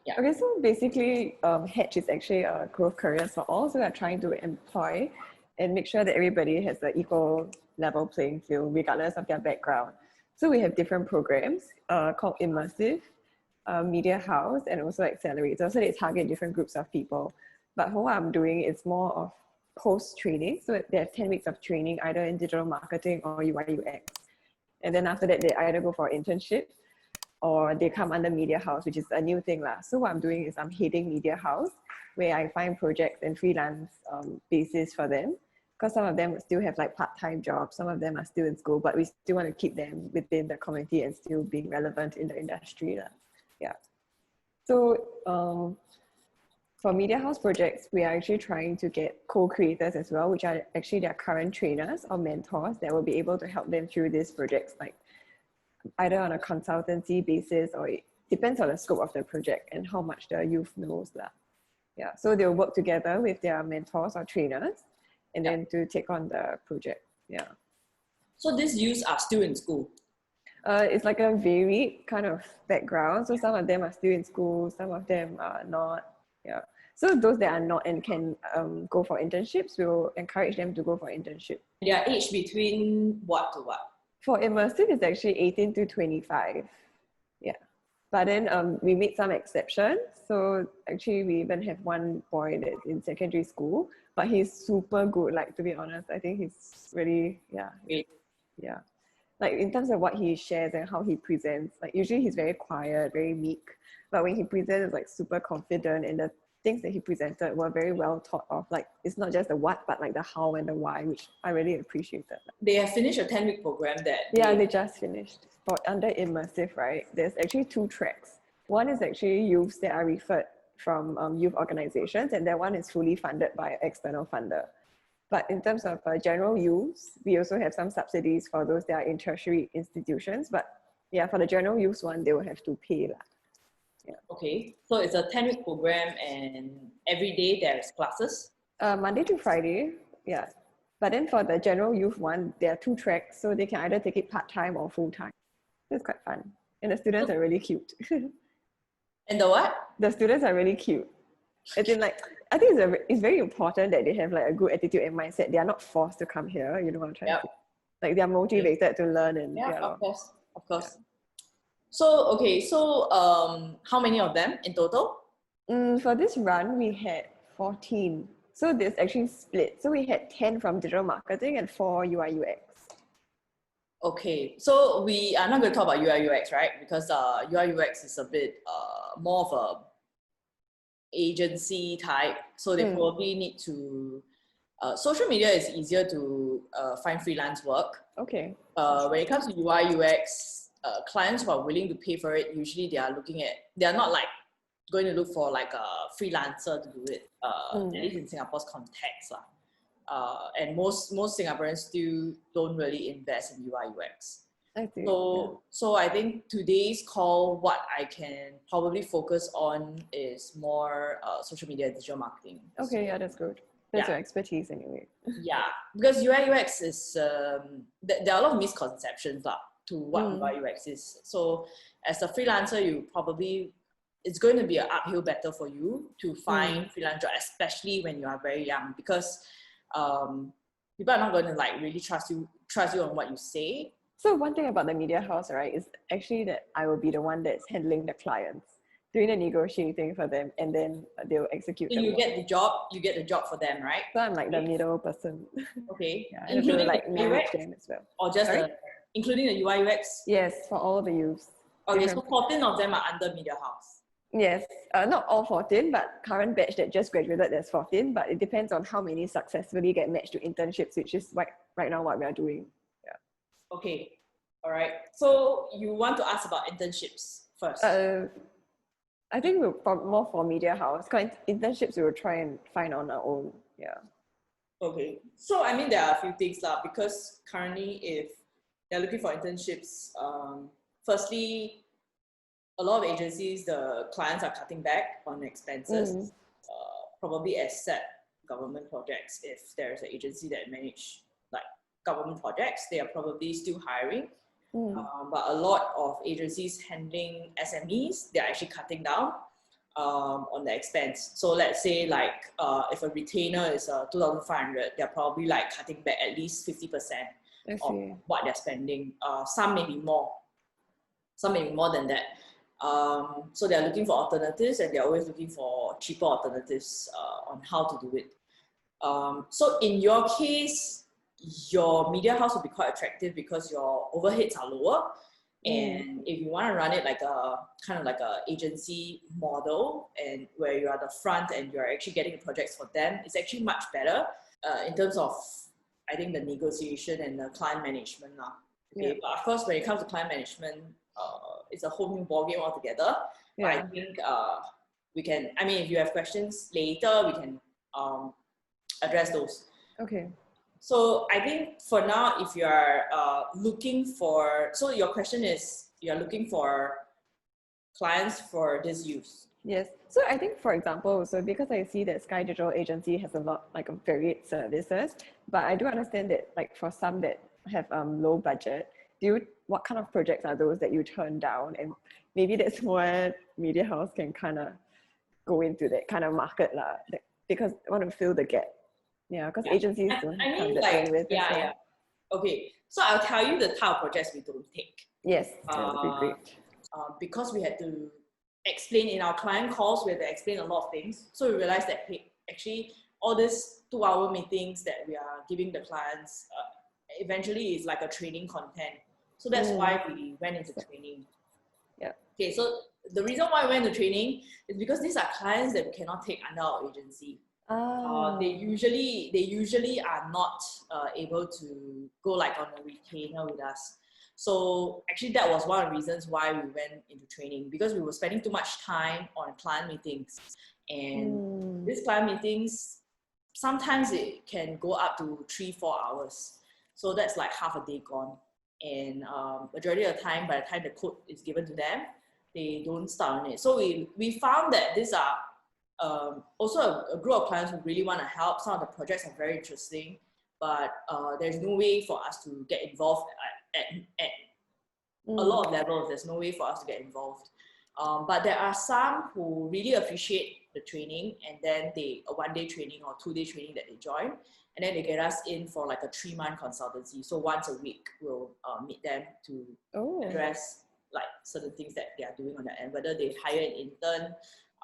Yeah. Okay, so basically, Hatch is actually a growth careers for all. So we're trying to employ and make sure that everybody has an equal level playing field, regardless of their background. So we have different programs called Immersive, Media House, and also Accelerator. So they target different groups of people. But for what I'm doing, it's more of post-training. So they have 10 weeks of training, either in digital marketing or UI UX. And then after that, they either go for internship or they come under Media House, which is a new thing lah. So what I'm doing is I'm heading Media House, where I find projects and freelance basis for them. Because some of them still have like part-time jobs, some of them are still in school, but we still want to keep them within the community and still being relevant in the industry lah. Yeah. So for Media House projects, we are actually trying to get co-creators as well, which are actually their current trainers or mentors that will be able to help them through these projects, like either on a consultancy basis, or it depends on the scope of the project and how much the youth knows lah. Yeah, so they'll work together with their mentors or trainers and then to take on the project. Yeah. So these youths are still in school? It's like a varied kind of background. So some of them are still in school, some of them are not. Yeah. So those that are not and can go for internships, we'll encourage them to go for internship. Their age between what to what? For immersive, it's actually 18 to 25. Yeah. But then we made some exceptions. So actually we even have one boy that's in secondary school, but he's super good. Like, to be honest, I think he's really, yeah. Great. Yeah. Like in terms of what he shares and how he presents, like usually he's very quiet, very meek. But when he presents, it's like super confident, and the things that he presented were very well thought of. Like it's not just the what, but like the how and the why, which I really appreciated. They have finished a 10-week program that... Yeah, they just finished. For under immersive, right, there's actually 2 tracks. One is actually youths that are referred from youth organizations, and that one is fully funded by an external funder. But in terms of general youths, we also have some subsidies for those that are in tertiary institutions. But yeah, for the general youths one, they will have to pay lah. Yeah. Okay, so it's a 10-week program and every day there's classes? Monday to Friday, yeah. But then for the general youth one, there are 2 tracks, so they can either take it part-time or full-time. It's quite fun. And the students are really cute. And the what? The students are really cute. As in, like, I think it's very important that they have like a good attitude and mindset. They are not forced to come here, you know what I'm trying to say? Like they are motivated to learn and of course. So, okay, so how many of them in total? For this run, we had 14. So this actually split. So we had 10 from digital marketing and 4 UI UX. Okay, so we are not going to talk about UI UX, right? Because UI UX is a bit more of a agency type. So they probably need to, social media is easier to find freelance work. Okay. When it comes to UI UX, clients who are willing to pay for it, usually they are not like going to look for like a freelancer to do it, at least in Singapore's context. And most Singaporeans still don't really invest in UI UX. I see. So I think today's call, what I can probably focus on is more social media and digital marketing. Okay, yeah, that's good. That's your expertise anyway. Yeah, because UI UX is, there are a lot of misconceptions to what UI UX is. So as a freelancer, it's going to be an uphill battle for you to find freelance job, especially when you are very young, because people are not going to like really trust you on what you say. So one thing about the Media House, right, is actually that I will be the one that's handling the clients, doing the negotiating for them, and then they'll execute. So you get the job for them, right? So I'm like the middle person. Okay. Yeah, and including like manage them as well. Or just including the UI UX? Yes, for all the youths. Okay, so 14 of them are under Media House. Yes, not all 14, but current batch that just graduated, there's 14, but it depends on how many successfully get matched to internships, which is right now what we are doing. Yeah. Okay, all right. So you want to ask about internships first? I think more for Media House, because internships we will try and find on our own. Yeah. Okay, so I mean there are a few things because currently if they're looking for internships, firstly, a lot of agencies, the clients are cutting back on expenses, probably except government projects. If there's an agency that manage like government projects, they are probably still hiring. But a lot of agencies handling SMEs, they're actually cutting down. on the expense. So let's say like if a retainer is 2,500, they're probably like cutting back at least 50% of what they're spending. Some may be more than that. So they're looking for alternatives, and they're always looking for cheaper alternatives on how to do it. So in your case, your media house will be quite attractive because your overheads are lower. And if you want to run it like a kind of like a agency model, and where you are the front and you're actually getting the projects for them, it's actually much better in terms of, I think, the negotiation and the client management. Okay? But of course, when it comes to client management, it's a whole new ballgame altogether. But I think we can, I mean, if you have questions later, we can address those. Okay. So I think for now, if you are looking for, so your question is, you're looking for clients for this use. Yes. So I think, for example, so because I see that Sky Digital Agency has a lot, like, varied services, but I do understand that, like, for some that have low budget, what kind of projects are those that you turn down? And maybe that's where Media House can kind of go into that kind of market because I want to fill the gap. Yeah, because agencies don't have that bandwidth. Okay, so I'll tell you the type of projects we don't take. Yes, that would be great. Because we had to explain in our client calls, we had to explain a lot of things. So we realized that, hey, actually, all these 2-hour meetings that we are giving the clients eventually is like a training content. So that's why we went into training. Yeah. Okay, so the reason why we went to training is because these are clients that we cannot take under our agency. They usually are not able to go like on a retainer with us. So actually that was one of the reasons why we went into training, because we were spending too much time on client meetings. And these client meetings, sometimes it can go up to 3-4 hours. So that's like half a day gone. And majority of the time, by the time the code is given to them, they don't start on it. So we found that these are also a group of clients who really want to help. Some of the projects are very interesting, but there's no way for us to get involved at a lot of levels. There's no way for us to get involved. But there are some who really appreciate the training, and then a 1-day training or 2-day training that they join, and then they get us in for like a 3-month consultancy. So once a week, we'll meet them to address like certain things that they are doing on their end, whether they hire an intern.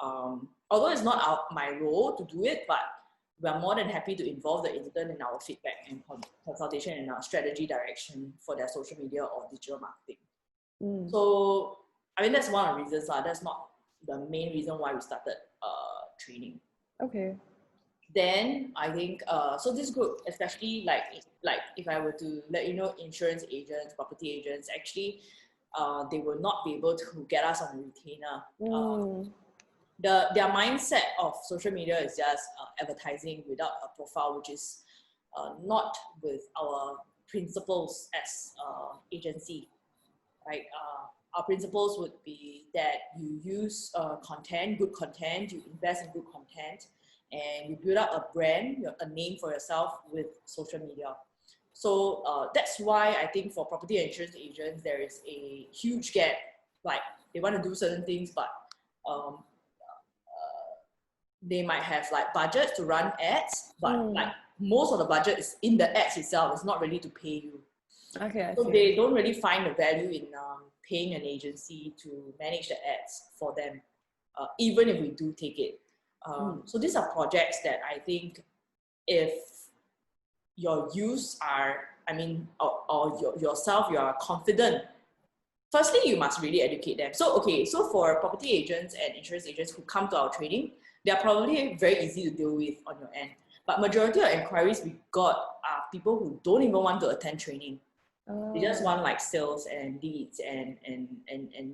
Although it's not my role to do it, but we are more than happy to involve the intern in our feedback and consultation and our strategy direction for their social media or digital marketing. So, I mean, that's one of the reasons. That's not the main reason why we started training. Okay. Then I think, so this group, especially like if I were to let you know, insurance agents, property agents, actually, they will not be able to get us on a retainer. Their mindset of social media is just advertising without a profile, which is not with our principles as agency, right? Our principles would be that you use good content, you invest in good content, and you build up a brand, a name for yourself with social media. So that's why I think for property and insurance agents, there is a huge gap. Like, they want to do certain things, but they might have like budget to run ads, but like most of the budget is in the ads itself. It's not really to pay you. Okay. So they don't really find the value in paying an agency to manage the ads for them, even if we do take it. So these are projects that I think if your use are, I mean, or yourself, you are confident. Firstly, you must really educate them. So, okay, so for property agents and insurance agents who come to our training, they are probably very easy to deal with on your end. But majority of inquiries we got are people who don't even want to attend training. They just want like sales and leads and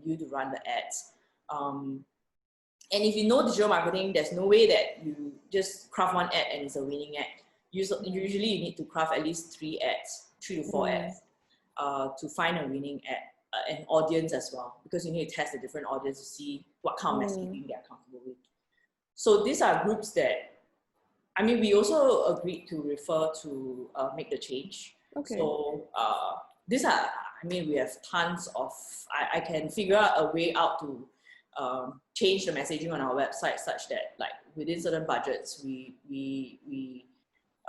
you to run the ads. And if you know digital marketing, there's no way that you just craft one ad and it's a winning ad. Usually you need to craft at least 3 to 4 ads to find a winning ad. An audience as well, because you need to test the different audience to see what kind of messaging they're comfortable with. So these are groups that, I mean, we also agreed to refer to make the change. Okay. So these are, I mean, we have tons of, I can figure out a way out to change the messaging on our website such that like within certain budgets, we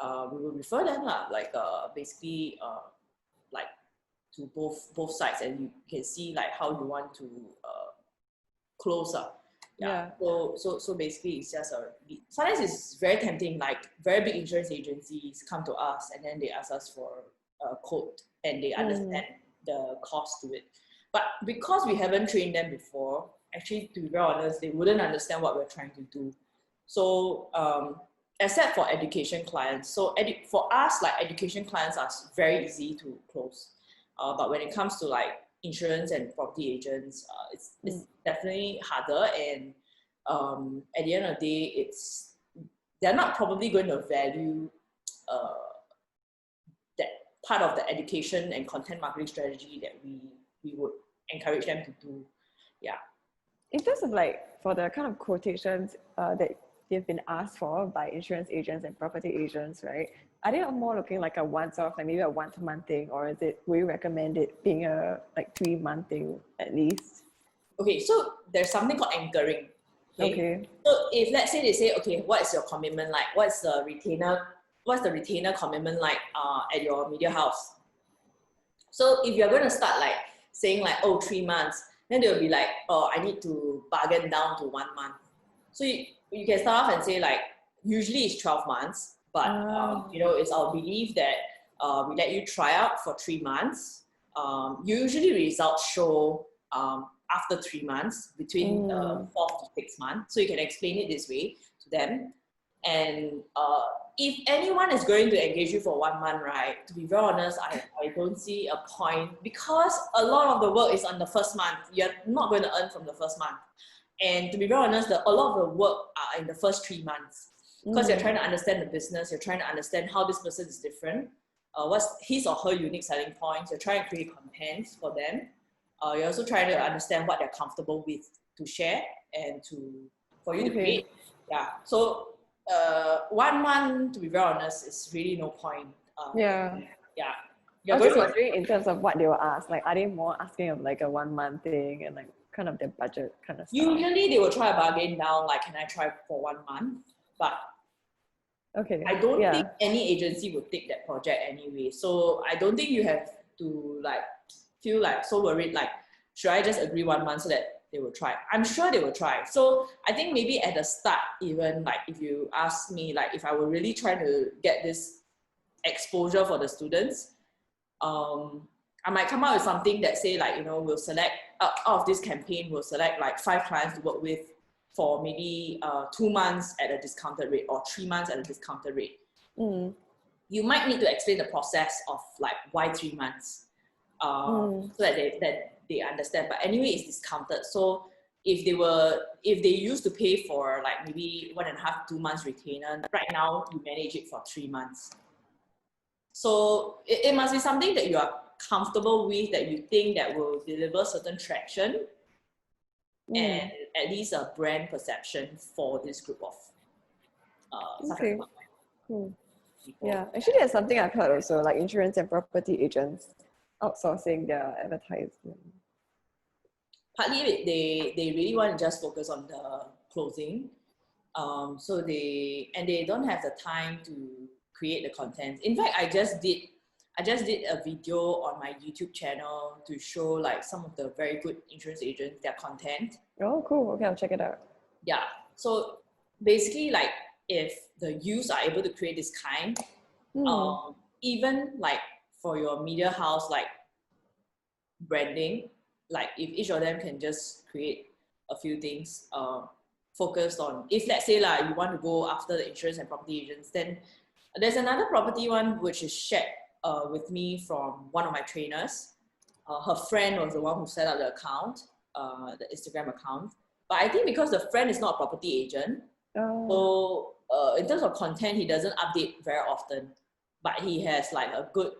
will refer them lah, like basically like to both sides, and you can see like how you want to close up. Yeah. So basically it's just sometimes it's very tempting, like very big insurance agencies come to us and then they ask us for a quote and they understand the cost to it. But because we haven't trained them before, actually to be very honest, they wouldn't understand what we're trying to do. So except for education clients. So for us, like education clients are very easy to close. But when it comes to like insurance and property agents, it's definitely harder. And at the end of the day, they're not probably going to value that part of the education and content marketing strategy that we would encourage them to do. Yeah. In terms of like for the kind of quotations that they've been asked for by insurance agents and property agents, right? Are they more looking like a once-off, like maybe a once-a-month thing, or will you recommend it being a like 3-month thing at least? Okay, so there's something called anchoring. Okay. So if let's say they say, okay, what is your commitment like? What's the retainer commitment like at your media house? So if you're going to start like saying like, oh, 3 months, then they'll be like, oh, I need to bargain down to 1 month. So you can start off and say like, usually it's 12 months, but it's our belief that we let you try out for 3 months. Usually results show after 3 months, between 4 to 6 months. So you can explain it this way to them. And if anyone is going to engage you for 1 month, right, to be very honest, I don't see a point, because a lot of the work is on the first month. You're not going to earn from the first month. And to be very honest, a lot of the work are in the first 3 months, because you're trying to understand the business, you're trying to understand how this person is different, what's his or her unique selling points, you're trying to create content for them. You're also trying to understand what they're comfortable with to share and for you to create. Yeah. So 1 month, to be very honest, is really no point. Yeah. I was just wondering in terms of what they will ask. Like, are they more asking of like a 1 month thing and like kind of their budget kind of stuff? Usually they will try a bargain down, like, can I try for 1 month? But I don't think any agency would take that project anyway. So I don't think you have to like feel like so worried, like, should I just agree 1 month so that they will try? I'm sure they will try. So I think maybe at the start, even like if you ask me, like if I were really trying to get this exposure for the students, I might come out with something that say like, we'll select out of this campaign, we'll select like 5 clients to work with for maybe 2 months at a discounted rate or 3 months at a discounted rate. You might need to explain the process of like why 3 months. So that they understand. But anyway, it's discounted. So if they used to pay for like maybe 1.5 to 2 months retainer, right now you manage it for 3 months. So it must be something that you are comfortable with, that you think that will deliver certain traction and at least a brand perception for this group of Cool. Yeah, actually that's something I've heard also, like insurance and property agents outsourcing their advertisement. Partly they really want to just focus on the closing. So they don't have the time to create the content. In fact, I just did a video on my YouTube channel to show like some of the very good insurance agents, their content. Oh, cool. Okay, I'll check it out. Yeah. So basically, like if the youths are able to create this kind, even like for your media house, like branding, like if each of them can just create a few things focused on, if let's say like you want to go after the insurance and property agents, then there's another property one which is shared with me from one of my trainers. Her friend was the one who set up the account, the Instagram account. But I think because the friend is not a property agent, so in terms of content, he doesn't update very often. But he has like a good,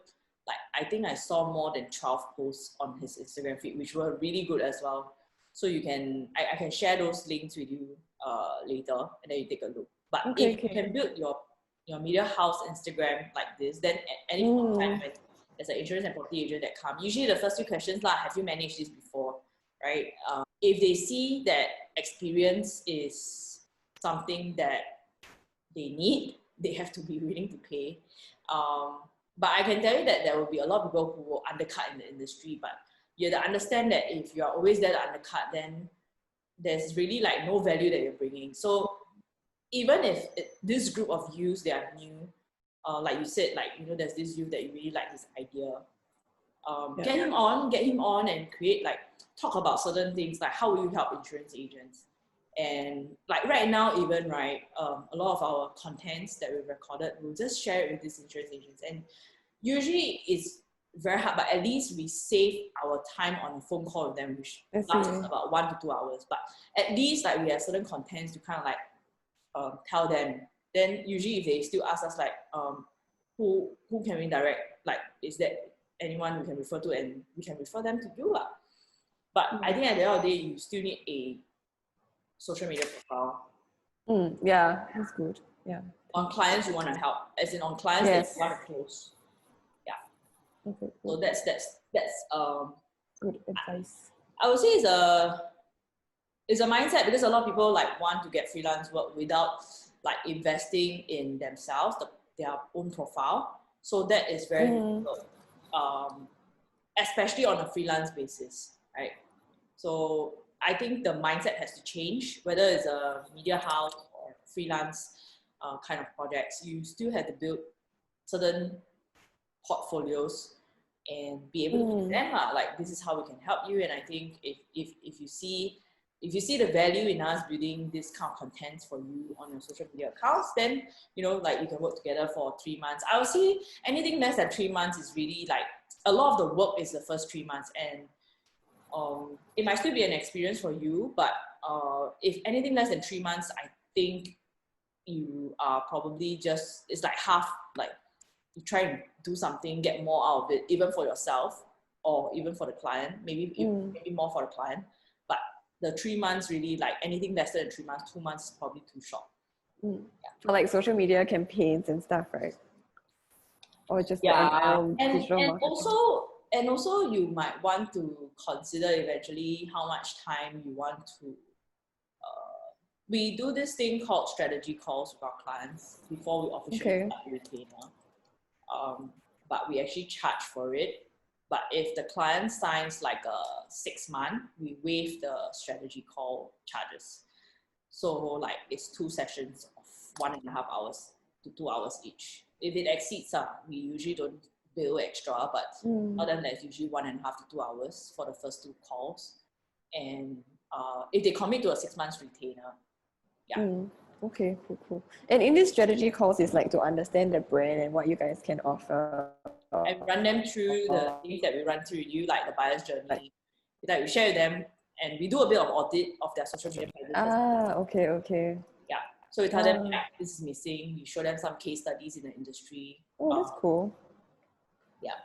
like I think I saw more than 12 posts on his Instagram feed, which were really good as well. So you can, I can share those links with you later, and then you take a look. But if you can build your media house Instagram like this, then at any point in time when there's an insurance and property agent that come, usually the first few questions have you managed this before? right? If they see that experience is something that they need, they have to be willing to pay. But I can tell you that there will be a lot of people who will undercut in the industry, but you have to understand that if you're always there to undercut, then there's really like no value that you're bringing. So even if this group of youths, they are new, like you said, like, you know, there's this youth that you really like this idea, get him on and create, like, talk about certain things, like how will you help insurance agents? And like right now, even, right, a lot of our contents that we've recorded, we'll just share it with these insurance agents. And usually it's very hard, but at least we save our time on a phone call with them, which lasts about 1 to 2 hours. But at least like we have certain contents to kind of like tell them. Then usually if they still ask us like, who can we direct? Like, is there anyone we can refer to? And we can refer them to you. But I think at the end of the day, you still need a social media profile. Yeah, that's good. Yeah. On clients you want to help, as in on clients that you want to close. Yeah. Okay. So that's good advice. I would say it's a mindset, because a lot of people like want to get freelance work without like investing in themselves, their own profile. So that is very difficult, especially on a freelance basis, right? So I think the mindset has to change, whether it's a media house or freelance kind of projects. You still have to build certain portfolios and be able to present like, this is how we can help you. And I think if you see the value in us building this kind of content for you on your social media accounts, then, you know, like, you can work together for 3 months. I would say anything less than 3 months is really like, a lot of the work is the first 3 months, and it might still be an experience for you, but if anything less than 3 months, I think you are probably just, it's like half, like, you try and do something, get more out of it, even for yourself or even for the client, maybe more for the client. But the 3 months, really, like, anything less than 3 months, 2 months is probably too short. For like social media campaigns and stuff, right? Or just digital marketing. And also you might want to consider eventually how much time you want to, we do this thing called strategy calls with our clients before we officially start the retainer. But we actually charge for it. But if the client signs like a 6 month, we waive the strategy call charges. So like, it's 2 sessions of 1.5 hours to 2 hours each. If it exceeds, we usually don't bill extra, but other than that, it's usually 1.5 to 2 hours for the first 2 calls. And if they commit to a 6 months retainer, Okay, cool. And in these strategy calls, it's like to understand the brand and what you guys can offer. And run them through the things that we run through you, like the buyer's journey. Like, we share with them, and we do a bit of audit of their social media presence. Okay. Yeah. So we tell them, like, this is missing. We show them some case studies in the industry. Oh, that's cool. Yeah.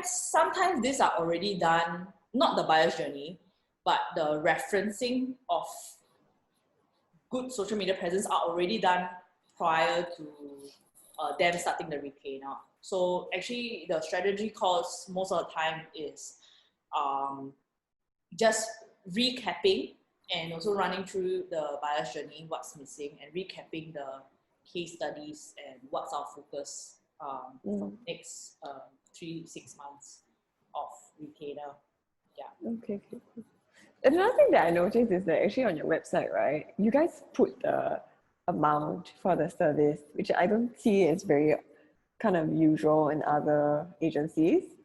Sometimes these are already done, not the buyer's journey, but the referencing of good social media presence are already done prior to them starting the retainer. So actually, the strategy calls most of the time is just recapping and also running through the buyer's journey, what's missing, and recapping the case studies and what's our focus for the next 3-6 months of retainer. Yeah. Okay. Another thing that I noticed is that actually on your website, right, you guys put the amount for the service, which I don't see as very kind of usual in other agencies.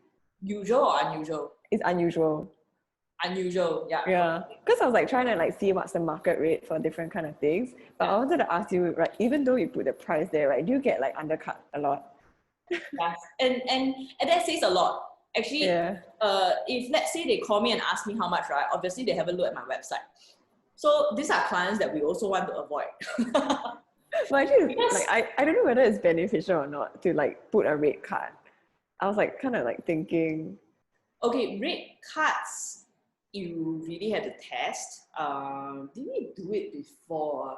Usual or unusual? It's unusual. Unusual, yeah. Yeah, because I was like trying to like see what's the market rate for different kind of things. But I wanted to ask you, right, even though you put the price there, right, do you get like undercut a lot? Yes, and that says a lot. Actually, if let's say they call me and ask me how much, right, obviously they haven't looked at my website. So these are clients that we also want to avoid. But actually, like, I don't know whether it's beneficial or not to like put a rate card. I was like kind of like thinking. Okay, rate cards, you really have to test. Did we do it before?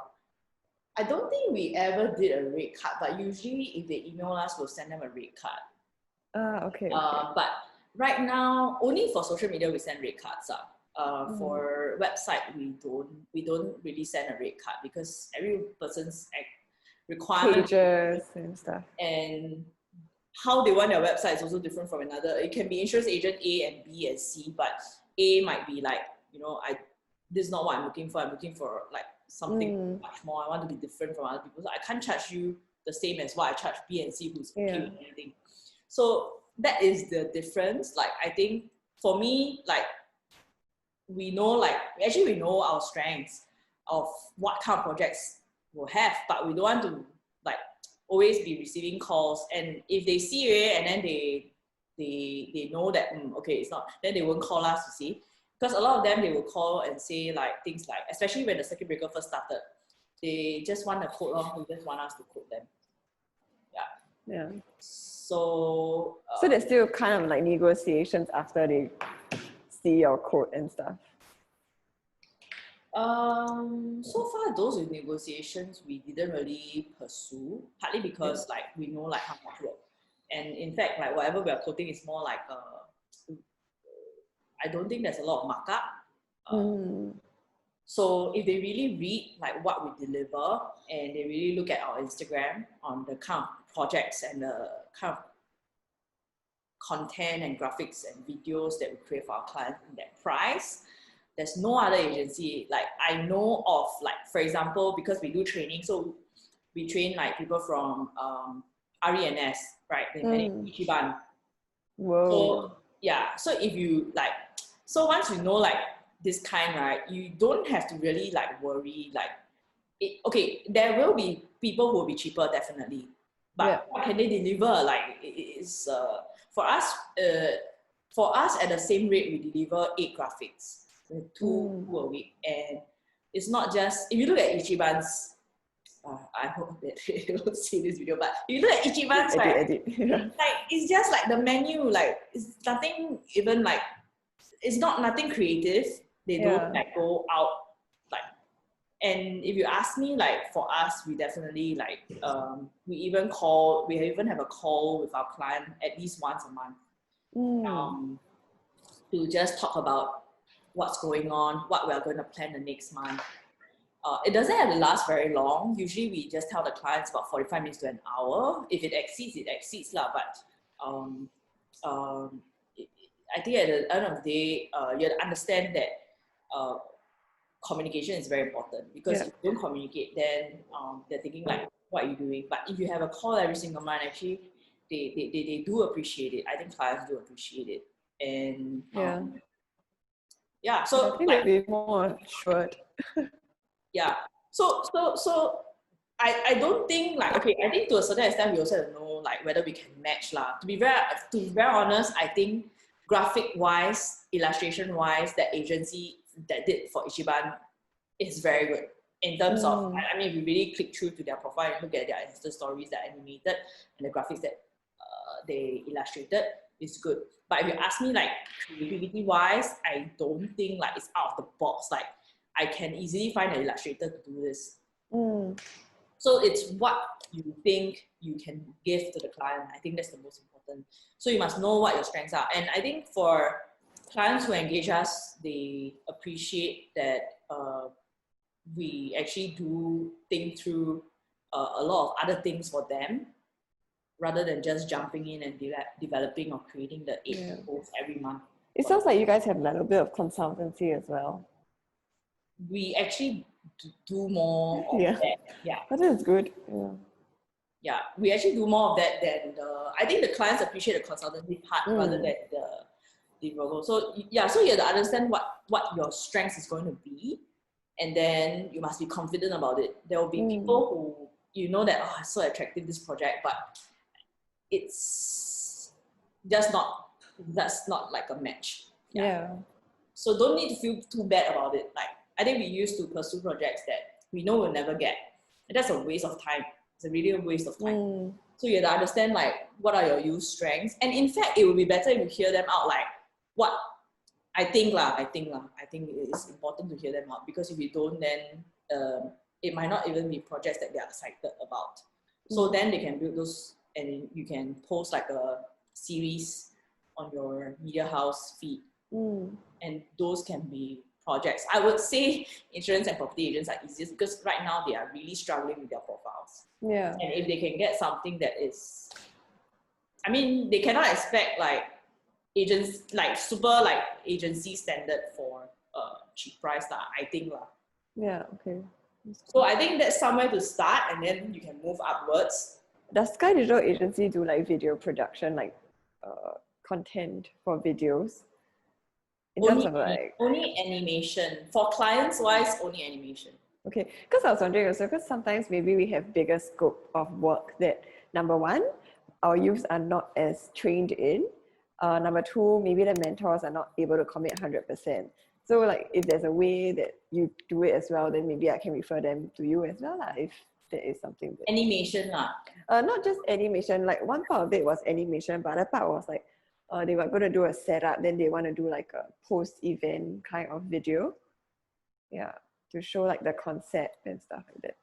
I don't think we ever did a rate card, but usually if they email us, we'll send them a rate card. Okay. But right now, only for social media, we send rate cards. For website, we don't really send a rate card because every person's requirement Pages and stuff. and how they want their website is also different from another. It can be insurance agent A and B and C, but A might be like, this is not what I'm looking for. I'm looking for like something much more. I want to be different from other people. So I can't charge you the same as what I charge B and C who's okay with anything. So that is the difference. Like, I think for me, like, we know our strengths of what kind of projects we'll have, but we don't want to like always be receiving calls. And if they see it and then they know that okay, it's not, then they won't call us, you see, because a lot of them, they will call and say like things like, especially when the circuit breaker first started, they just want a quote, they just want us to quote them. Yeah. So there's still kind of like negotiations after they see your quote and stuff. So far those with negotiations we didn't really pursue, partly because like we know like how much work, and in fact like whatever we are quoting is more like I don't think there's a lot of markup. So if they really read like what we deliver and they really look at our Instagram on the kind of projects and the kind of content and graphics and videos that we create for our clients in that price, there's no other agency like I know of, like for example, because we do training, so we train like people from RENS, right? They manage Ichiban. Whoa. So yeah, so if you like, so once you know like this kind, right, you don't have to really like worry like okay, there will be people who will be cheaper definitely, but what can they deliver? Like it's for us at the same rate we deliver 8 graphics, two a week, and it's not just, if you look at Ichiban's, I hope that they don't see this video, but if you look at Ichiban's, right, like it's just like the menu, like it's nothing even like, it's not nothing creative. They don't like go out like, and if you ask me, like for us, we definitely like we even have a call with our client at least once a month to just talk about what's going on, what we are going to plan the next month. It doesn't have to last very long. Usually we just tell the clients about 45 minutes to an hour. If it exceeds, it exceeds lah. But I think at the end of the day, you have to understand that communication is very important, because if you don't communicate, then they're thinking like, what are you doing? But if you have a call every single month, actually, they do appreciate it. I think clients do appreciate it. And so I think like, they'd be more assured. So I don't think like, okay, I think to a certain extent we also have to know like whether we can match lah. To be very honest, I think graphic wise, illustration wise, that agency that did for Ichiban is very good in terms of, I mean, if you really click through to their profile and look at their Insta stories that are animated and the graphics that they illustrated, is good. But if you ask me like creativity wise, I don't think like it's out of the box. Like I can easily find an illustrator to do this. So it's what you think you can give to the client. I think that's the most important. So you must know what your strengths are. And I think for clients who engage us, they appreciate that we actually do think through a lot of other things for them, rather than just jumping in and developing or creating the 8 posts every month. It sounds like you guys have a little bit of consultancy as well. We actually do more of that. Yeah. That is good. Yeah, we actually do more of that than I think the clients appreciate the consultancy part rather than the logo. So yeah, so you have to understand what your strength is going to be, and then you must be confident about it. There will be people who, you know, that it's so attractive, this project, but it's just not, that's not like a match. So don't need to feel too bad about it. Like I think we used to pursue projects that we know we'll never get, and that's a waste of time. It's a really a waste of time. So you have to understand like what are your strengths, and in fact it would be better if you hear them out. Like what I think it's important to hear them out, because if you don't, then it might not even be projects that they are excited about. So then they can build those, and you can post like a series on your media house feed And those can be projects. I would say insurance and property agents are easiest because right now they are really struggling with their profiles. Yeah. And if they can get something that is, I mean, they cannot expect like agents, like super like agency standard for cheap price lah, I think lah. Yeah, okay. So I think that's somewhere to start, and then you can move upwards. Does Sky Digital Agency do like video production, like content for videos? In terms of like only animation. For clients wise, only animation. Okay, because I was wondering also, because sometimes maybe we have bigger scope of work that, number one, our youths are not as trained in. Number two, maybe the mentors are not able to commit 100%. So like if there's a way that you do it as well, then maybe I can refer them to you as well, if there is something. That, animation lah. not just animation, like one part of it was animation, but other part was like, they were going to do a setup, then they want to do like a post-event kind of video. Yeah, to show like the concept and stuff like that.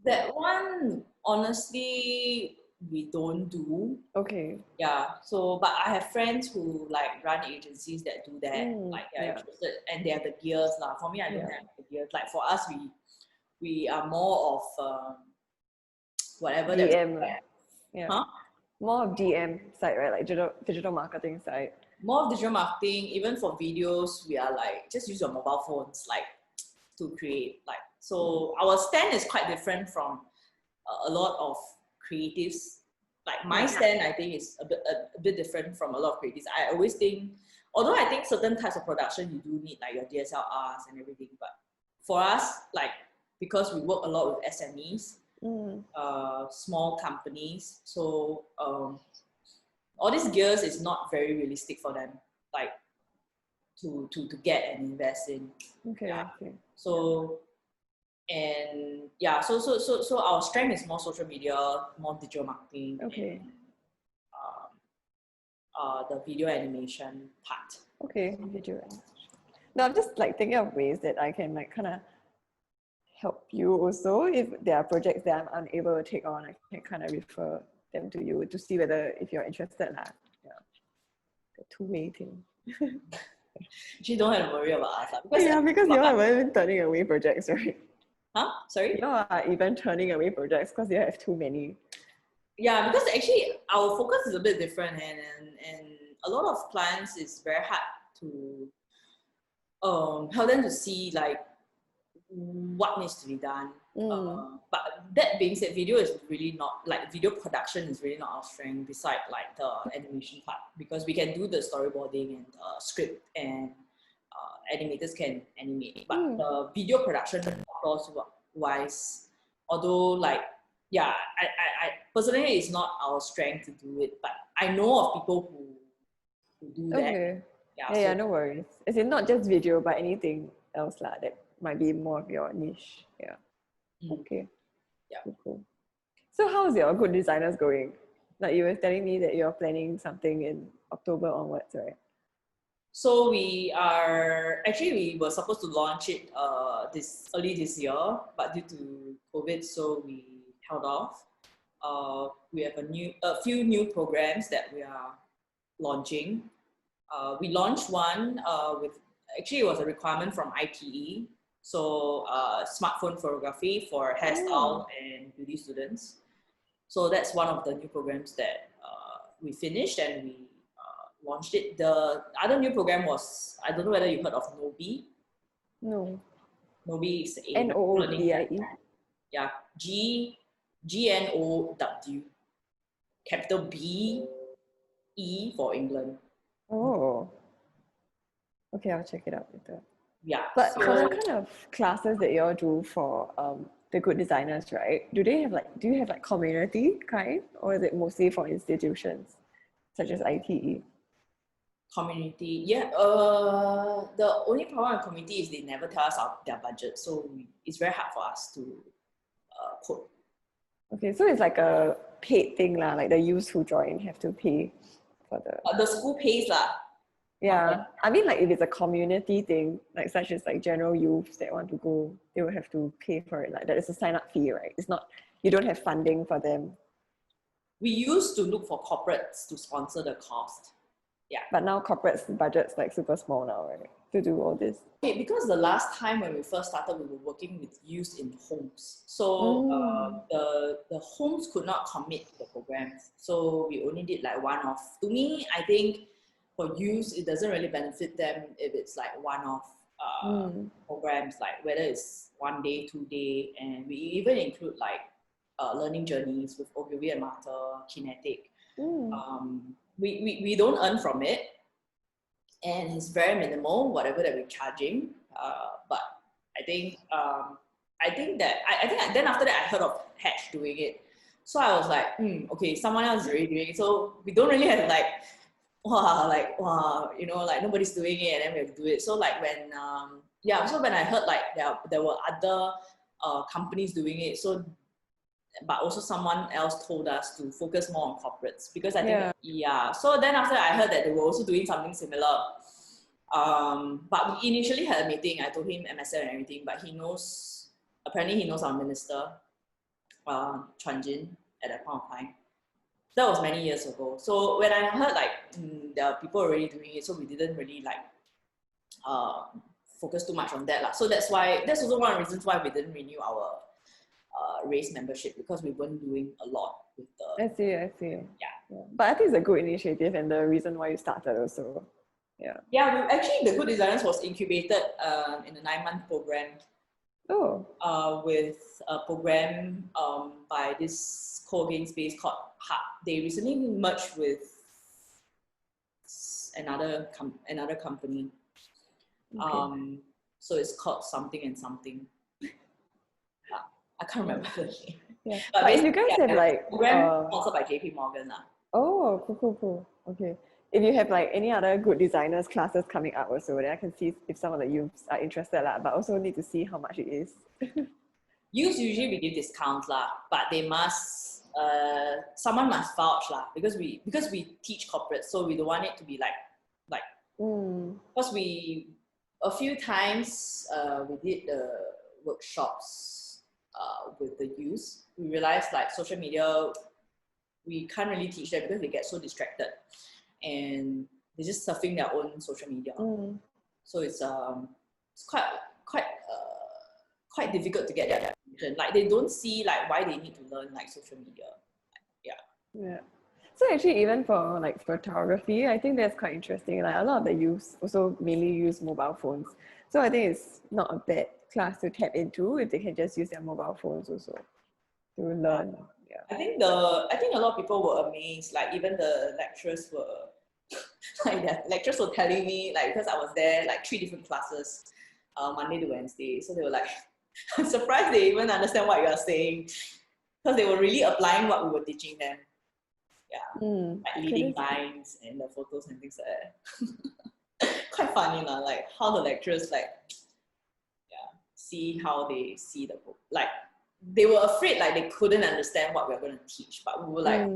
That one, honestly, we don't do. Okay. Yeah, so, but I have friends who like run agencies that do that, like they're interested, and they have the gears lah. For me, I don't have the gears. Like for us, we are more of whatever DM. Yeah. Huh? More of DM side, right? Like digital marketing side. More of digital marketing. Even for videos, we are like, just use your mobile phones like to create. Like, so our stand is quite different from a lot of creatives. Like my stand, I think, is a bit different from a lot of creatives. I always think, although I think certain types of production you do need like your DSLRs and everything, but for us, like, because we work a lot with SMEs, small companies, so all these gears is not very realistic for them, like to get and invest in. Okay. Yeah. Okay. So and yeah, so our strength is more social media, more digital marketing. Okay. And, the video animation part. Okay, video animation. Now I'm just like thinking of ways that I can like kind of help you also. If there are projects that I'm unable to take on, I can kind of refer them to you to see whether if you're interested. Yeah, the two-way thing. You don't have to worry about us. Because you are even turning away projects, right? Huh? Sorry? You are even turning away projects because you have too many. Yeah, because actually our focus is a bit different, and a lot of clients is very hard to help them to see like what needs to be done. But that being said, video is really not, like video production is really not our strength beside like the animation part, because we can do the storyboarding and script, and animators can animate. But the video production wise, although like, yeah, I personally it's not our strength to do it, but I know of people who do that. Okay. Yeah, Yeah, no worries. Is it not just video, but anything else that might be more of your niche? Yeah. Okay. Yeah. Cool. So how's your Good Designers going? Like you were telling me that you're planning something in October onwards, right? So we were supposed to launch it early this year, but due to COVID, so we held off. We have a few new programs that we are launching. We launched one it was a requirement from ITE. So smartphone photography for hairstyle and beauty students. So that's one of the new programs that we finished, and we launched it. The other new program was, I don't know whether you heard of Nobi. No. Nobi is a NOBIE. Yeah, GNOW, capital B E for England. Oh. Okay, I'll check it out later. Yeah. But for the kind of classes that you all do for the Good Designers, right? Do you have like community kind, or is it mostly for institutions such as ITE? Community, yeah. The only problem with community is they never tell us their budget, so it's very hard for us to quote. Okay, so it's like a paid thing lah. Like the youths who join have to pay for the school pays lah. Yeah, I mean like if it's a community thing, like such as like general youths that want to go, they will have to pay for it. Like that is a sign up fee, right? It's not, you don't have funding for them. We used to look for corporates to sponsor the cost. Yeah. But now corporate's budget's like super small now, right? To do all this. Okay, because the last time when we first started, we were working with youth in homes. So the homes could not commit to the programs. So we only did like one-off. To me, I think for youth, it doesn't really benefit them if it's like one-off programs, like whether it's 1 day, 2 day, and we even include like learning journeys with Ogilvy and Martha, Kinetic. We don't earn from it, and it's very minimal, whatever that we're charging. But I think then after that I heard of Hatch doing it, so I was like, okay, someone else is already doing it, so we don't really have like you know, like nobody's doing it, and then we have to do it. So like when so when I heard like there were other companies doing it, so but also someone else told us to focus more on corporates, because I think so then after I heard that they were also doing something similar. But we initially had a meeting. I told him MSL and everything, but apparently he knows our minister, Chuan Jin, at that point of time. That was many years ago. So when I heard like there are people already doing it, so we didn't really like focus too much on that lah. So that's also one of the reasons why we didn't renew our race membership, because we weren't doing a lot with the. I see. Yeah. But I think it's a good initiative, and the reason why you started also. Yeah, actually the Good Designers was incubated in a 9-month program. With a program by this co-working space called Hub. They recently merged with another company. Okay. So it's called something and something. I can't remember the name. Yeah. But if you guys have like program sponsored by JP Morgan. Oh, cool. Okay. If you have like any other good designers classes coming up also, then I can see if some of the youths are interested lah, but also need to see how much it is. Youths usually we give discounts lah, but they must someone must vouch lah, because we teach corporate, so we don't want it to be like because a few times we did the workshops with the youth. We realized like social media, we can't really teach them because they get so distracted and they're just surfing their own social media. So it's quite difficult to get their attention. Like they don't see like why they need to learn like social media. Yeah. So actually, even for like photography, I think that's quite interesting. Like a lot of the youth also mainly use mobile phones. So I think it's not a bad class to tap into if they can just use their mobile phones also to learn. Yeah. I think a lot of people were amazed. Like even the lecturers were like their lecturers were telling me, like, because I was there like 3 different classes, Monday to Wednesday. So they were like, I'm surprised they even understand what you are saying, because they were really applying what we were teaching them. Like leading lines and the photos and things like that. Quite funny lah, like how the lecturers like see how they see the book. Like they were afraid like they couldn't understand what we were going to teach, but we were like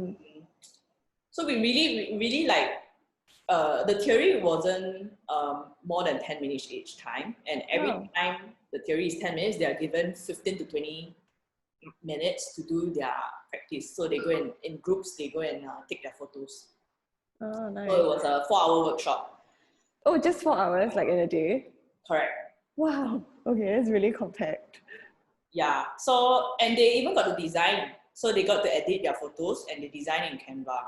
so we really like the theory wasn't more than 10 minutes each time, and every time the theory is 10 minutes, they are given 15 to 20 minutes to do their practice. So they go in groups, they go and take their photos. Oh, nice. So it was a 4-hour workshop. Oh, just 4 hours, like in a day? Correct. Wow. Okay, that's really compact. Yeah. So, and they even got to design. So they got to edit their photos and they design in Canva.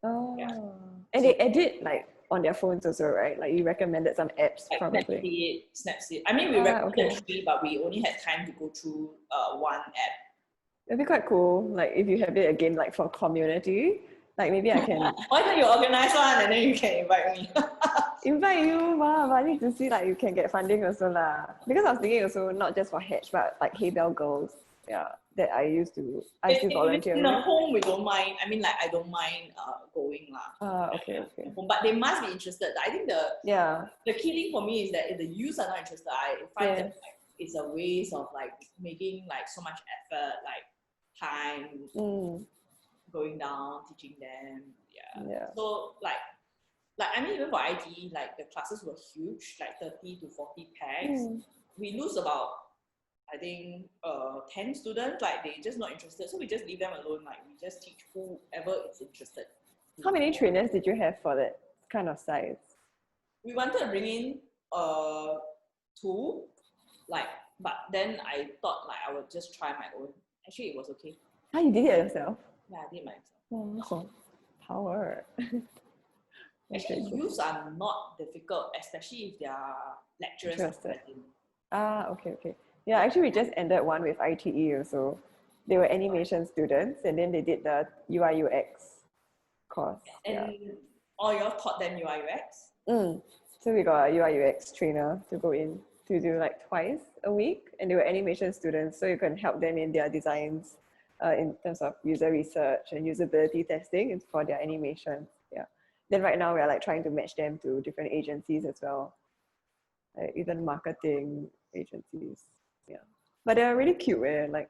Oh. Yeah. And they edit like on their phones also, right? Like you recommended some apps, like probably. Snapseed. I mean, we recommended 3, but we only had time to go through one app. It'd be quite cool. Like if you have it again, like for community, like maybe I can. Why don't you organize one and then you can invite me? Invite you, but I need to see like you can get funding also lah. Because I was thinking also not just for Hatch, but like Haybell Girls. Yeah, that I still volunteer. In the home, we don't mind. I mean, like I don't mind going lah. Okay. But they must be interested. I think the key thing for me is that if the youth are not interested, I find that like, it's a waste of like making like so much effort, like time going down, teaching them. Yeah. So like I mean, even for IT, like the classes were huge, like 30 to 40 packs. We lose about, I think 10 students, like they just not interested. So we just leave them alone. Like we just teach whoever is interested. How many trainers did you have for that kind of size? We wanted to bring in two, like, but then I thought like I would just try my own. Actually, it was okay. Ah, you did it yourself? Yeah, I did myself. Oh, power. Actually, youths are not difficult, especially if they are lecturers. Interested. Okay. Yeah, actually we just ended one with ITE also. They were animation students and then they did the UI UX course. And all y'all taught them UI UX? So we got a UI UX trainer to go in to do like twice a week, and they were animation students, so you can help them in their designs in terms of user research and usability testing for their animations. Yeah. Then right now we're like trying to match them to different agencies as well, like even marketing agencies. Yeah, but they're really cute. And like,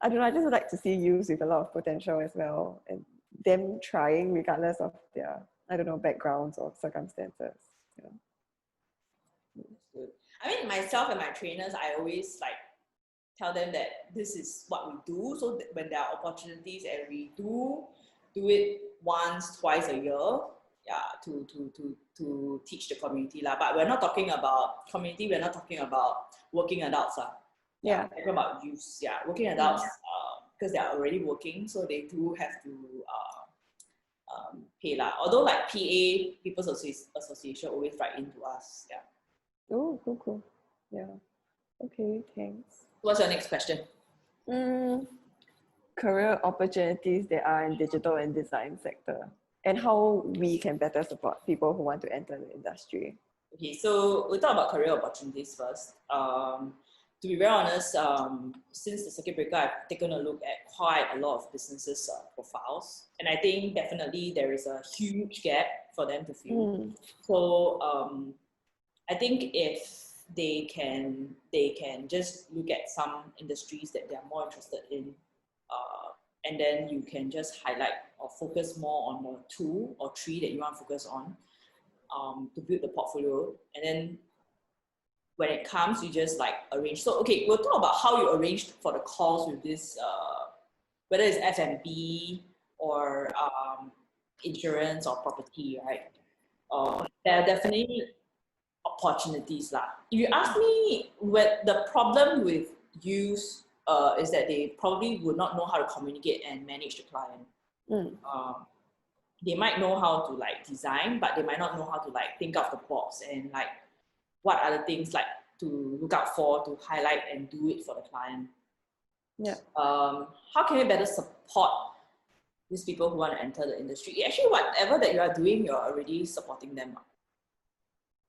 I don't know, I just like to see youths with a lot of potential as well, and them trying regardless of their, I don't know, backgrounds or circumstances. Yeah. Good. I mean, myself and my trainers, I always like tell them that this is what we do. So that when there are opportunities and we do it once, twice a year, yeah, to teach the community lah. But we're not talking about community. We're not talking about working adults lah. Yeah. We're talking about youths. Yeah, working adults because they are already working, so they do have to pay lah. Although like PA, People's Association, always write into us. Yeah. Oh, cool. Yeah. Okay, thanks. What's your next question? Career opportunities there are in digital and design sector, and how we can better support people who want to enter the industry. Okay, so we'll talk about career opportunities first. To be very honest, since the circuit breaker, I've taken a look at quite a lot of businesses' profiles, and I think definitely there is a huge gap for them to fill. So I think if they can just look at some industries that they are more interested in, and then you can just highlight or focus more on the 2 or 3 that you want to focus on to build the portfolio. And then when it comes, you just like arrange. So okay, we'll talk about how you arranged for the calls with this, whether it's F&B or insurance or property, right? There are definitely opportunities lah. If you ask me, what the problem with youth is that they probably would not know how to communicate and manage the client. They might know how to like design, but they might not know how to like think out the box and like what are the things like to look out for, to highlight and do it for the client. Yeah. How can we better support these people who want to enter the industry? Actually, whatever that you are doing, you're already supporting them.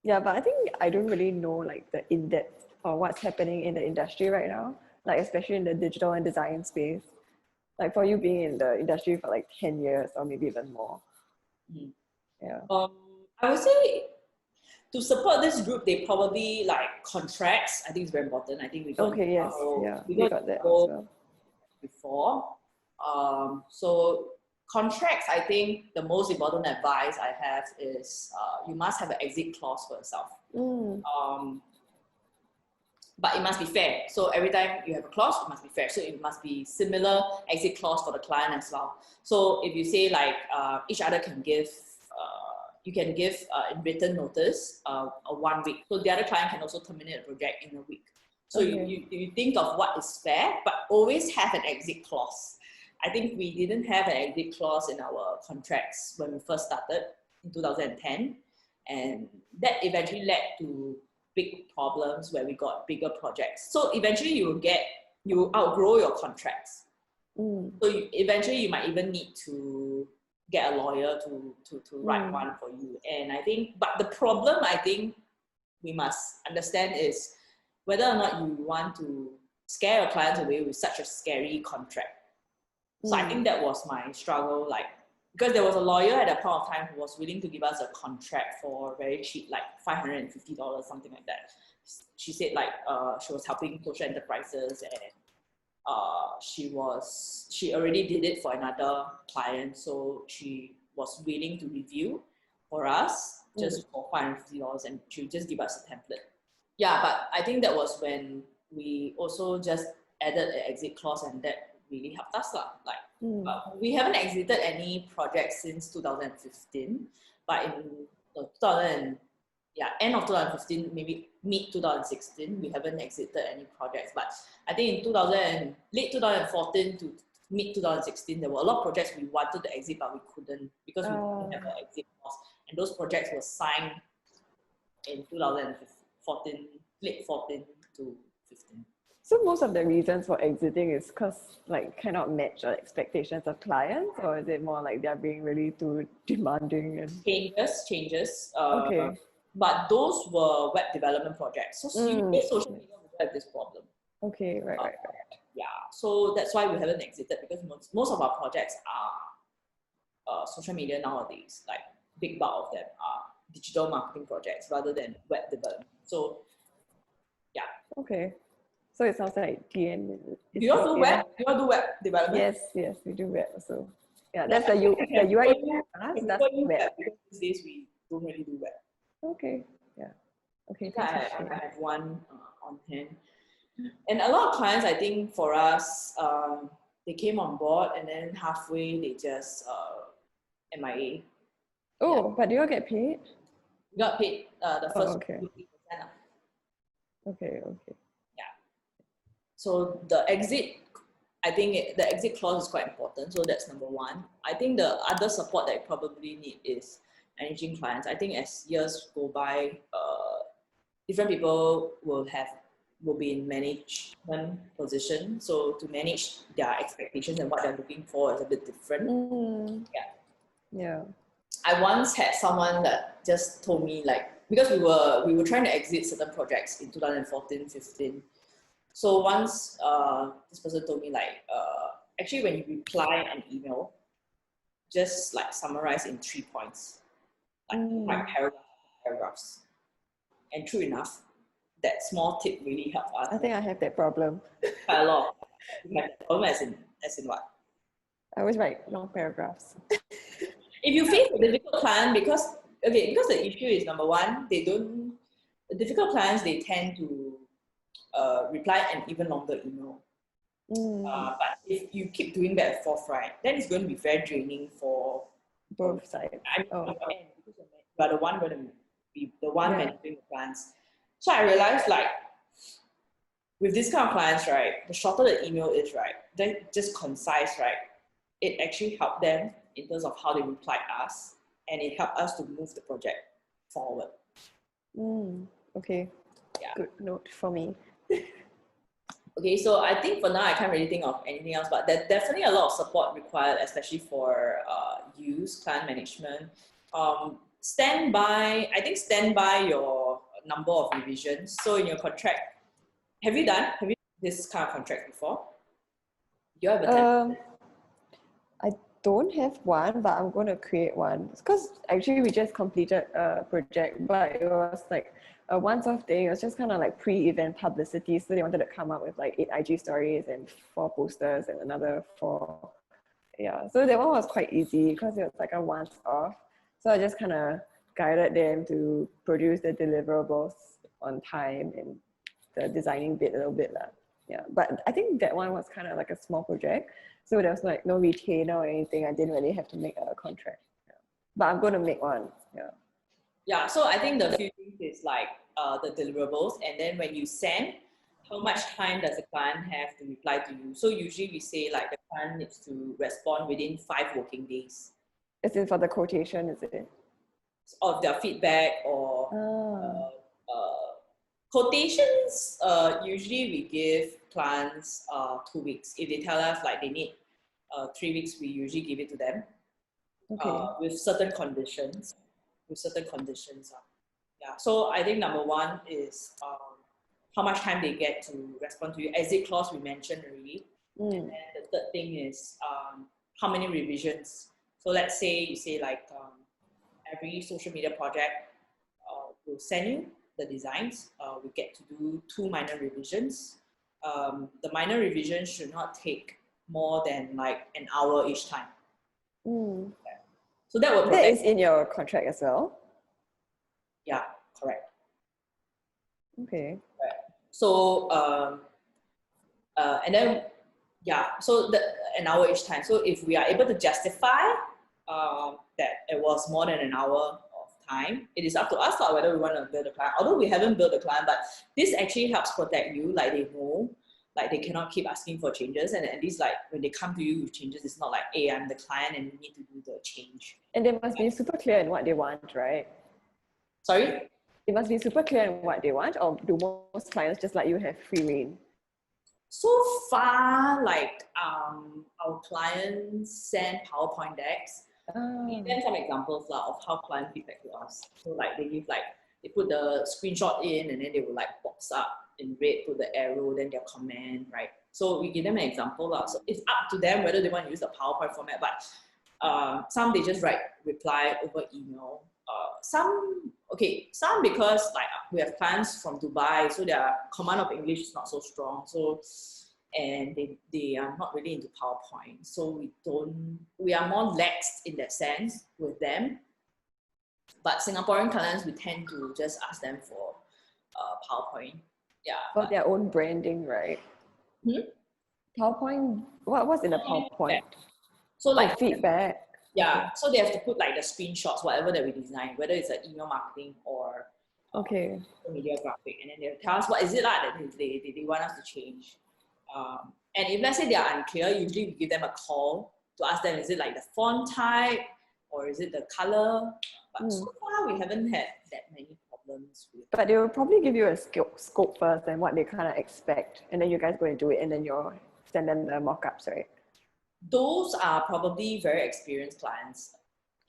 Yeah, but I think I don't really know like the in-depth or what's happening in the industry right now, like especially in the digital and design space. Like for you being in the industry for like 10 years or maybe even more. Yeah. I would say to support this group, they probably like contracts. I think it's very important. I think we got we got that as well before. So contracts, I think the most important advice I have is you must have an exit clause for yourself. But it must be fair. So every time you have a clause, it must be fair. So it must be similar exit clause for the client as well. So if you say like each other can give, you can give in written notice a 1 week. So the other client can also terminate the project in a week. So you think of what is fair, but always have an exit clause. I think we didn't have an exit clause in our contracts when we first started in 2010. And that eventually led to big problems where we got bigger projects. So eventually you outgrow your contracts. So eventually you might even need to get a lawyer to write one for you. And I think, but the problem I think we must understand is whether or not you want to scare your clients away with such a scary contract. So I think that was my struggle, like, because there was a lawyer at that point of time who was willing to give us a contract for very cheap, like $550, something like that. She said like she was helping social enterprises and she already did it for another client, so she was willing to review for us just for $550 and she would just give us a template. Yeah, but I think that was when we also just added an exit clause and that really helped us lah. Like we haven't exited any projects since 2015, but in end of 2015, maybe mid 2016, we haven't exited any projects. But I think in late 2014 to mid 2016, there were a lot of projects we wanted to exit, but we couldn't because we didn't have an exit clause. And those projects were signed in 2014, late 14 to 15. So most of the reasons for exiting is because like cannot match the expectations of clients, or is it more like they're being really too demanding and changes. okay. But those were web development projects. So usually social media will have this problem. Okay, right. Yeah, so that's why we haven't exited, because most of our projects are social media nowadays. Like big bulk of them are digital marketing projects rather than web development. So yeah. Okay. So it sounds like TN. Do you all do web? Do you all do web development? Yes, we do web also. Yeah, that's the UI. That's web. These days we don't really do web. Okay. Yeah. Okay. I have one on hand. And a lot of clients, I think for us, they came on board and then halfway they just MIA. Oh, yeah. But do you all get paid? We got paid the first 50%. Okay. Yeah. So the exit, I think the exit clause is quite important. So that's number one. I think the other support that you probably need is managing clients. I think as years go by, different people will be in management position. So to manage their expectations and what they're looking for is a bit different. Yeah. I once had someone that just told me, like, because we were trying to exit certain projects in 2014, 15. So once this person told me, like, actually when you reply an email, just like summarize in 3 points, like paragraphs. And true enough, that small tip really helped us. I think I have that problem. Quite a lot. You have that problem as in what? I always write long paragraphs. If you face a difficult client, because the issue is, number one, the difficult clients, they tend to reply an even longer email. But if you keep doing that at forthright, then it's going to be very draining for both sides. Because you are the one going to be the one managing the clients. So I realized, like, with this kind of clients, right, the shorter the email is, right, then just concise, right, it actually helped them in terms of how they replied us, and it helped us to move the project forward. Okay. Yeah. Good note for me. Okay, so I think for now I can't really think of anything else, but there's definitely a lot of support required, especially for client management. Stand by your number of revisions. So in your contract, have you done this kind of contract before? Do you have a template? I don't have one, but I'm going to create one. Because actually we just completed a project, but it was like a once-off thing. It was just kind of like pre-event publicity. So they wanted to come up with like 8 IG stories and 4 posters and another 4. Yeah, so that one was quite easy because it was like a once-off. So I just kind of guided them to produce the deliverables on time and the designing bit a little bit. Yeah, but I think that one was kind of like a small project. So there was like no retainer or anything. I didn't really have to make a contract. Yeah. But I'm going to make one. Yeah, so I think the few things is like the deliverables, and then when you send, how much time does the client have to reply to you? So usually we say like the client needs to respond within 5 working days. As in for the quotation, is it? Of their feedback or quotations. Usually we give clients 2 weeks. If they tell us like they need 3 weeks, we usually give it to them. With certain conditions. Yeah. So I think number one is how much time they get to respond to you. Exit clause we mentioned already. And then the third thing is how many revisions. So let's say you say like every social media project will send you the designs. We get to do 2 minor revisions. The minor revisions should not take more than like an hour each time. Okay. So that will protect. That is in your contract as well? Yeah, correct. Okay. Right. So and then so an hour each time. So if we are able to justify that it was more than an hour of time. It is up to us whether we want to build a client. Although we haven't built a client, but this actually helps protect you. Like they know, like they cannot keep asking for changes, and at least like when they come to you with changes, it's not like, hey, I'm the client and you need to do the change. And they must be super clear in what they want, right? Sorry? It must be super clear in what they want, or do most clients just let you have free reign? So far, like our clients send PowerPoint decks. We give them some examples of how client feedback to us. So like they put the screenshot in and then they will like box up in red, put the arrow, then their comment, right? So we give them an example. So it's up to them whether they want to use the PowerPoint format, but some they just reply over email. Some because like we have clients from Dubai, so their command of English is not so strong. So and they are not really into PowerPoint. So we are more lax in that sense with them. But Singaporean clients, we tend to just ask them for PowerPoint. Yeah. For their own branding, right? PowerPoint, what's in the PowerPoint? So like feedback. Yeah, so they have to put like the screenshots, whatever that we design, whether it's an email marketing or media graphic, and then they'll tell us what is it like that they want us to change. And if let's say they are unclear, usually we give them a call to ask them, is it like the font type or is it the color? But so far we haven't had that many problems with. But they will probably give you a scope first and what they kind of expect, and then you guys go and do it, and then you'll send them the mock-ups, right? Those are probably very experienced clients.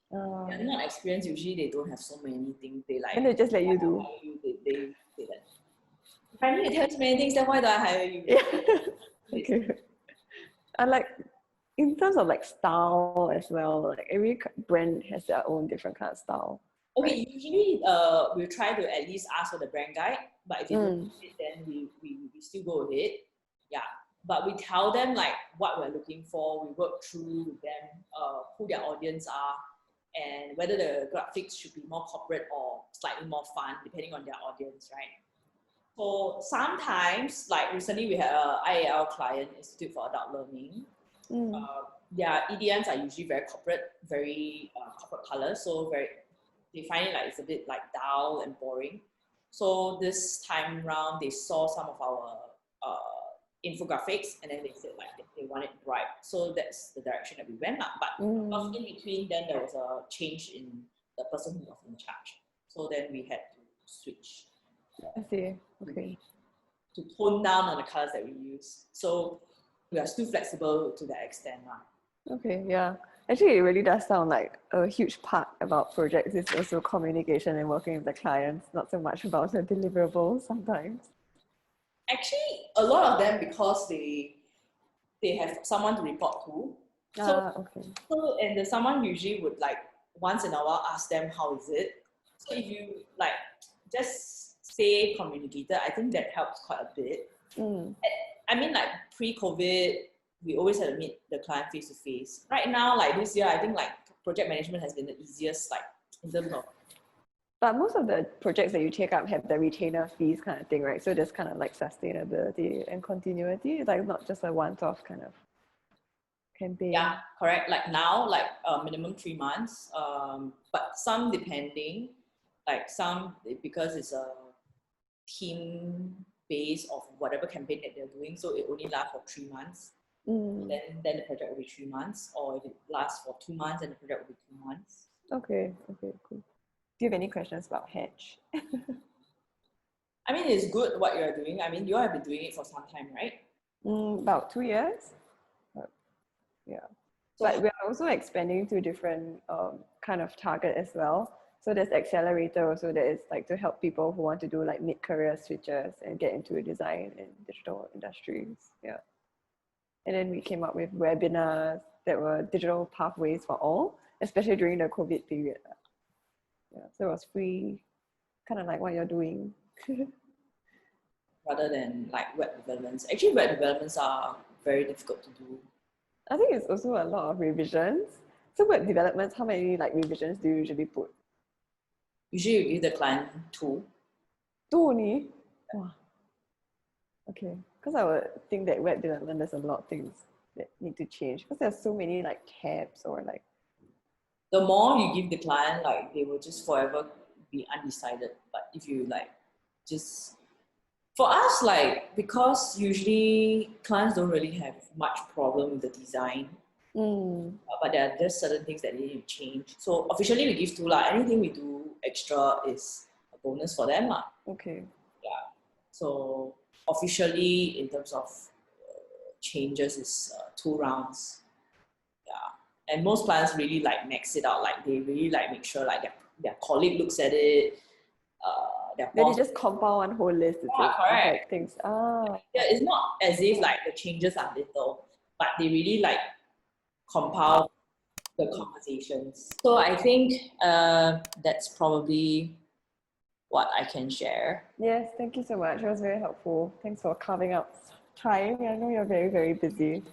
They're not experienced, usually they don't have so many things. They like. And they just let you do. They like, if I need to tell you so many things, then why do I hire you? Yeah. Okay. And like, in terms of like style as well, like every brand has their own different kind of style. Okay, right? Usually we'll try to at least ask for the brand guide, but if you don't need it, then we still go ahead. Yeah. But we tell them like what we're looking for. We work through with them who their audience are and whether the graphics should be more corporate or slightly more fun depending on their audience, right? So sometimes, like recently we had a IAL client, Institute for Adult Learning. Their EDMs are usually very corporate, very corporate colors. So they find it like it's a bit like dull and boring. So this time round, they saw some of our infographics and then they said like they want it bright. So that's the direction that we went up. But in between, then there was a change in the person who was in charge. So then we had to switch. I see. Okay. To tone down on the colors that we use. So we are still flexible to that extent now. Okay, yeah. Actually, it really does sound like a huge part about projects is also communication and working with the clients, not so much about the deliverables sometimes. Actually, a lot of them because they have someone to report to. So and the someone usually would like once in a while ask them how is it. So if you like just stay communicated, I think that helps quite a bit. I mean, like pre-COVID, we always had to meet the client face to face. Right now, like this year, I think like project management has been the easiest, like in terms of. But most of the projects that you take up have the retainer fees kind of thing, right? So there's kind of like sustainability and continuity, like not just a once-off kind of campaign. Yeah, correct. Like now, like minimum 3 months. But some depending, like some because it's a team base of whatever campaign that they're doing, so it only lasts for 3 months. Then the project will be 3 months, or if it lasts for 2 months, then the project will be 2 months. Okay, cool. Do you have any questions about Hatch? I mean, it's good what you're doing. I mean, you have been doing it for some time, right? About 2 years. Yeah. So but we're also expanding to different kind of target as well. So there's accelerator also that is like to help people who want to do like mid-career switches and get into design and digital industries. Yeah. And then we came up with webinars that were digital pathways for all, especially during the COVID period. Yeah, so it was free, kind of like what you're doing. Rather than like web developments. Actually, web developments are very difficult to do. I think it's also a lot of revisions. So web developments, how many like revisions do you usually put? Usually you give the client 2. 2 only? Wow. Okay, because I would think that web development, there's a lot of things that need to change because there's so many like tabs or like the more you give the client, like they will just forever be undecided. But if you like just for us, like because usually clients don't really have much problem with the design, but there are just certain things that they need to change. So officially we give two lah. Anything we do extra is a bonus for them lah. Okay. Yeah. So officially in terms of changes is 2 rounds. Yeah. And most clients really like max it out. Like they really like make sure like their colleague looks at it. Their Then boss. they just compile one whole list. Yeah, correct. Like things. Ah. Yeah, it's not as if like the changes are little, but they really like compile the conversations. So I think that's probably what I can share. Yes, thank you so much. It was very helpful. Thanks for carving out time. I know you're very, very busy.